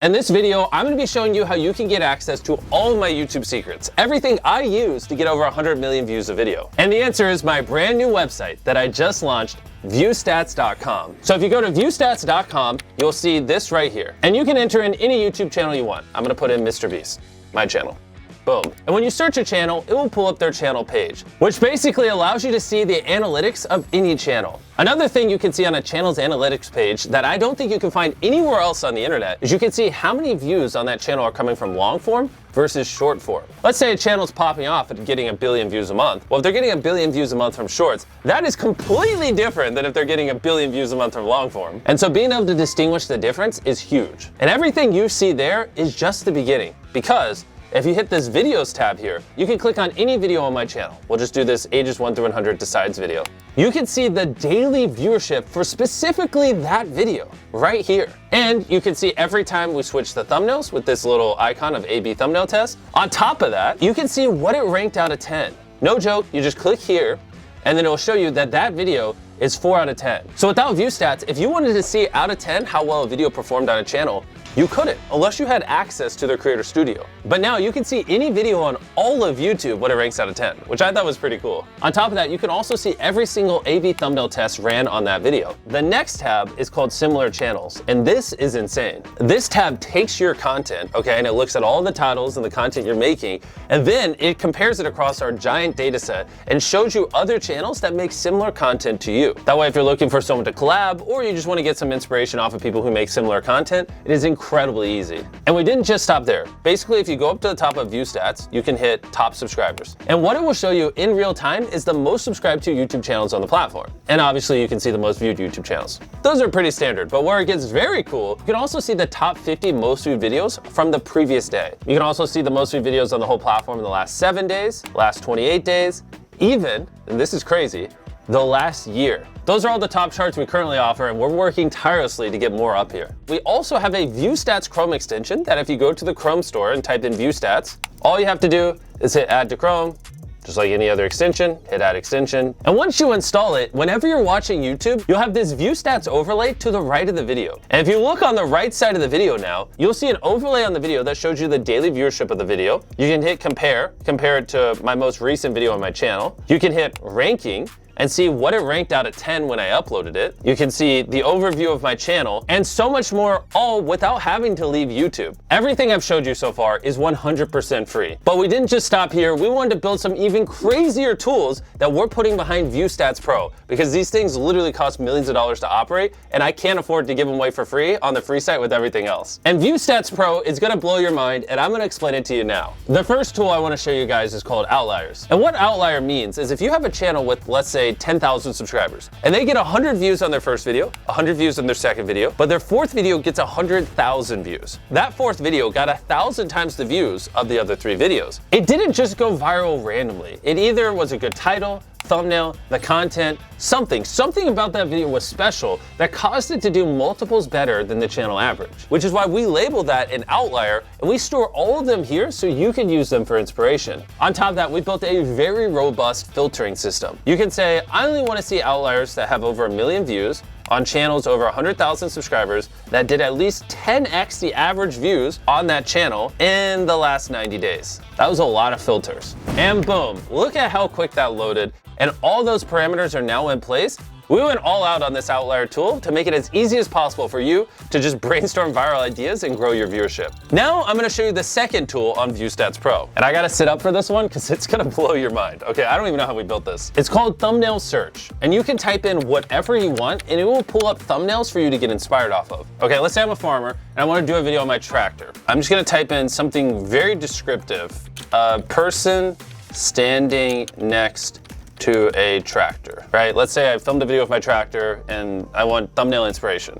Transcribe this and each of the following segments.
In this video, I'm going to be showing you how you can get access to all of my YouTube secrets, everything I use to get over 100 million views a video. And the answer is my brand new website that I just launched, viewstats.com. So if you go to viewstats.com, you'll see this right here. And you can enter in any YouTube channel you want. I'm going to put in Mr. Beast, my channel. Boom. And when you search a channel, it will pull up their channel page, which basically allows you to see the analytics of any channel. Another thing you can see on a channel's analytics page that I don't think you can find anywhere else on the internet is you can see how many views on that channel are coming from long form versus short form. Let's say a channel's popping off and getting 1 billion views a month. Well, if they're getting 1 billion views a month from shorts, that is completely different than if they're getting 1 billion views a month from long form. And so being able to distinguish the difference is huge. And everything you see there is just the beginning, because if you hit this videos tab here, you can click on any video on my channel. We'll just do this ages 1 through 100 decides video. You can see the daily viewership for specifically that video right here. And you can see every time we switch the thumbnails with this little icon of A/B thumbnail test. On top of that, you can see what it ranked out of 10. No joke, you just click here and then it'll show you that that video is 4 out of 10. So without view stats, if you wanted to see out of 10 how well a video performed on a channel, you couldn't, unless you had access to their Creator Studio. But now you can see any video on all of YouTube what it ranks out of 10, which I thought was pretty cool. On top of that, you can also see every single A/B thumbnail test ran on that video. The next tab is called Similar Channels, and this is insane. This tab takes your content, okay, and it looks at all the titles and the content you're making, and then it compares it across our giant data set and shows you other channels that make similar content to you. That way, if you're looking for someone to collab, or you just want to get some inspiration off of people who make similar content, it is incredibly easy. And we didn't just stop there. Basically, if you go up to the top of View Stats, you can hit top subscribers. And what it will show you in real time is the most subscribed to YouTube channels on the platform. And obviously you can see the most viewed YouTube channels. Those are pretty standard, but where it gets very cool, you can also see the top 50 most viewed videos from the previous day. You can also see the most viewed videos on the whole platform in the last 7 days, last 28 days, even, and this is crazy, the last year. Those are all the top charts we currently offer, and we're working tirelessly to get more up here. We also have a View Stats Chrome extension that if you go to the Chrome store and type in View Stats, all you have to do is hit add to Chrome, just like any other extension, hit add extension. And once you install it, whenever you're watching YouTube, you'll have this View Stats overlay to the right of the video. And if you look on the right side of the video now, you'll see an overlay on the video that shows you the daily viewership of the video. You can hit compare it to my most recent video on my channel. You can hit ranking and see what it ranked out of 10 when I uploaded it. You can see the overview of my channel and so much more, all without having to leave YouTube. Everything I've showed you so far is 100% free. But we didn't just stop here. We wanted to build some even crazier tools that we're putting behind View Stats Pro, because these things literally cost millions of dollars to operate, and I can't afford to give them away for free on the free site with everything else. And View Stats Pro is gonna blow your mind, and I'm gonna explain it to you now. The first tool I wanna show you guys is called Outliers. And what Outlier means is if you have a channel with, let's say, 10,000 subscribers, and they get 100 views on their first video, 100 views on their second video, but their fourth video gets 100,000 views. That fourth video got 1,000 times the views of the other 3 videos. It didn't just go viral randomly. It either was a good title, thumbnail, the content, something about that video was special that caused it to do multiples better than the channel average, which is why we label that an outlier, and we store all of them here so you can use them for inspiration. On top of that, we built a very robust filtering system. You can say, I only want to see outliers that have over 1 million views on channels over 100,000 subscribers that did at least 10x the average views on that channel in the last 90 days. That was a lot of filters. And boom, look at how quick that loaded. And all those parameters are now in place. We went all out on this outlier tool to make it as easy as possible for you to just brainstorm viral ideas and grow your viewership. Now I'm gonna show you the second tool on View Stats Pro. And I gotta sit up for this one because it's gonna blow your mind. Okay, I don't even know how we built this. It's called Thumbnail Search. And you can type in whatever you want and it will pull up thumbnails for you to get inspired off of. Okay, let's say I'm a farmer and I wanna do a video on my tractor. I'm just gonna type in something very descriptive. A person standing next to a tractor, right? Let's say I filmed a video of my tractor and I want thumbnail inspiration.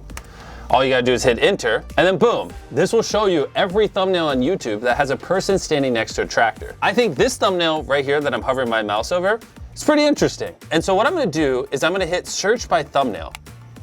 All you gotta do is hit enter, and then boom, this will show you every thumbnail on YouTube that has a person standing next to a tractor. I think this thumbnail right here that I'm hovering my mouse over is pretty interesting. And so what I'm gonna do is I'm gonna hit search by thumbnail.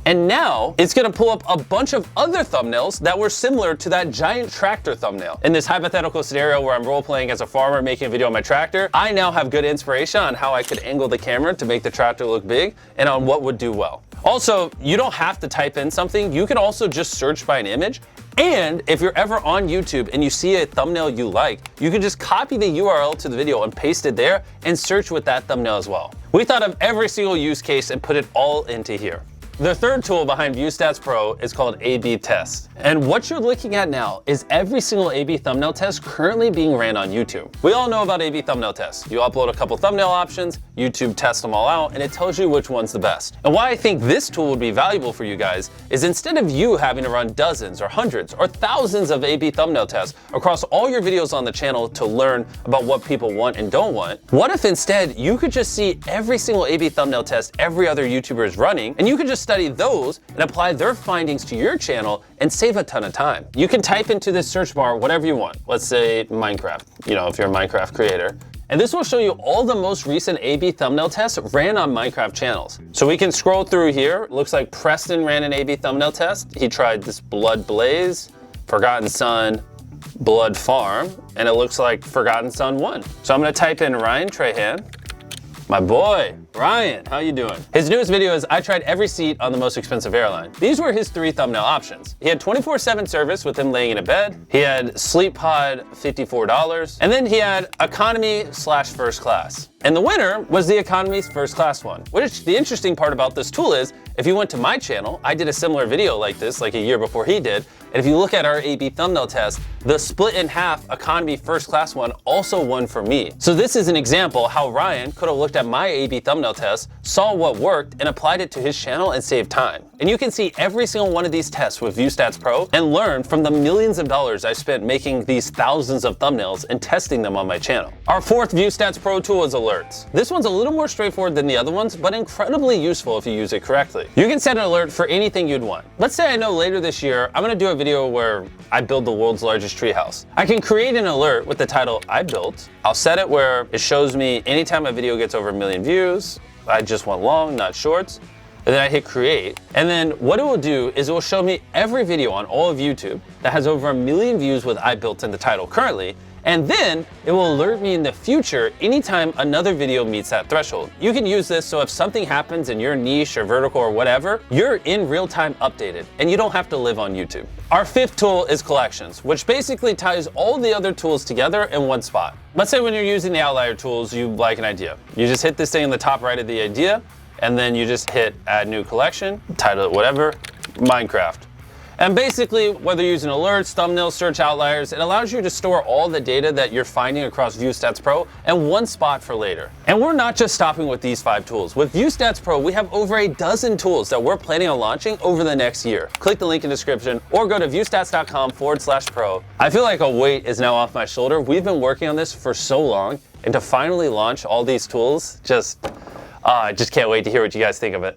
And now it's gonna pull up a bunch of other thumbnails that were similar to that giant tractor thumbnail. In this hypothetical scenario where I'm role-playing as a farmer making a video on my tractor, I now have good inspiration on how I could angle the camera to make the tractor look big and on what would do well. Also, you don't have to type in something. You can also just search by an image And if you're ever on YouTube and you see a thumbnail you like, you can just copy the URL to the video and paste it there and search with that thumbnail as well. We thought of every single use case and put it all into here. The third tool behind ViewStats Pro is called A/B Test. And what you're looking at now is every single A/B thumbnail test currently being ran on YouTube. We all know about A/B thumbnail tests. You upload a couple thumbnail options, YouTube tests them all out, and it tells you which one's the best. And why I think this tool would be valuable for you guys is instead of you having to run dozens or hundreds or thousands of A/B thumbnail tests across all your videos on the channel to learn about what people want and don't want, what if instead you could just see every single A/B thumbnail test every other YouTuber is running, and you could just study those and apply their findings to your channel and save a ton of time. You can type into this search bar whatever you want. Let's say Minecraft, if you're a Minecraft creator. And this will show you all the most recent A/B thumbnail tests ran on Minecraft channels. So we can scroll through here. It looks like Preston ran an A/B thumbnail test. He tried this Blood Blaze, Forgotten Son, Blood Farm, and it looks like Forgotten Son won. So I'm gonna type in Ryan Trahan. My boy, Ryan, how you doing? His newest video is I tried every seat on the most expensive airline. These were his 3 thumbnail options. He had 24/7 service with him laying in a bed. He had Sleep Pod, $54. And then he had economy/first class. And the winner was the economy's first class one. Which the interesting part about this tool is, if you went to my channel, I did a similar video like this like a year before he did. And if you look at our A/B thumbnail test, the split in half economy first class one also won for me. So this is an example how Ryan could have looked at my A/B thumbnail test, saw what worked, and applied it to his channel and saved time. And you can see every single one of these tests with ViewStats Pro and learn from the millions of dollars I spent making these thousands of thumbnails and testing them on my channel. Our fourth ViewStats Pro tool is alerts. This one's a little more straightforward than the other ones, but incredibly useful if you use it correctly. You can set an alert for anything you'd want. Let's say I know later this year, I'm gonna do a video where I build the world's largest treehouse. I can create an alert with the title I built. I'll set it where it shows me anytime a video gets over 1 million views. I just want long, not shorts. And then I hit create. And then what it will do is it will show me every video on all of YouTube that has over 1 million views with I built in the title currently. And then it will alert me in the future anytime another video meets that threshold. You can use this so if something happens in your niche or vertical or whatever, you're in real time updated and you don't have to live on YouTube. Our fifth tool is collections, which basically ties all the other tools together in one spot. Let's say when you're using the outlier tools, you like an idea. You just hit this thing in the top right of the idea, and then you just hit add new collection, title it whatever, Minecraft. And basically, whether you're using alerts, thumbnails, search outliers, it allows you to store all the data that you're finding across ViewStats Pro in one spot for later. And we're not just stopping with these 5 tools. With ViewStats Pro, we have over a dozen tools that we're planning on launching over the next year. Click the link in the description or go to viewstats.com/pro. I feel like a weight is now off my shoulder. We've been working on this for so long, and to finally launch all these tools, I just can't wait to hear what you guys think of it.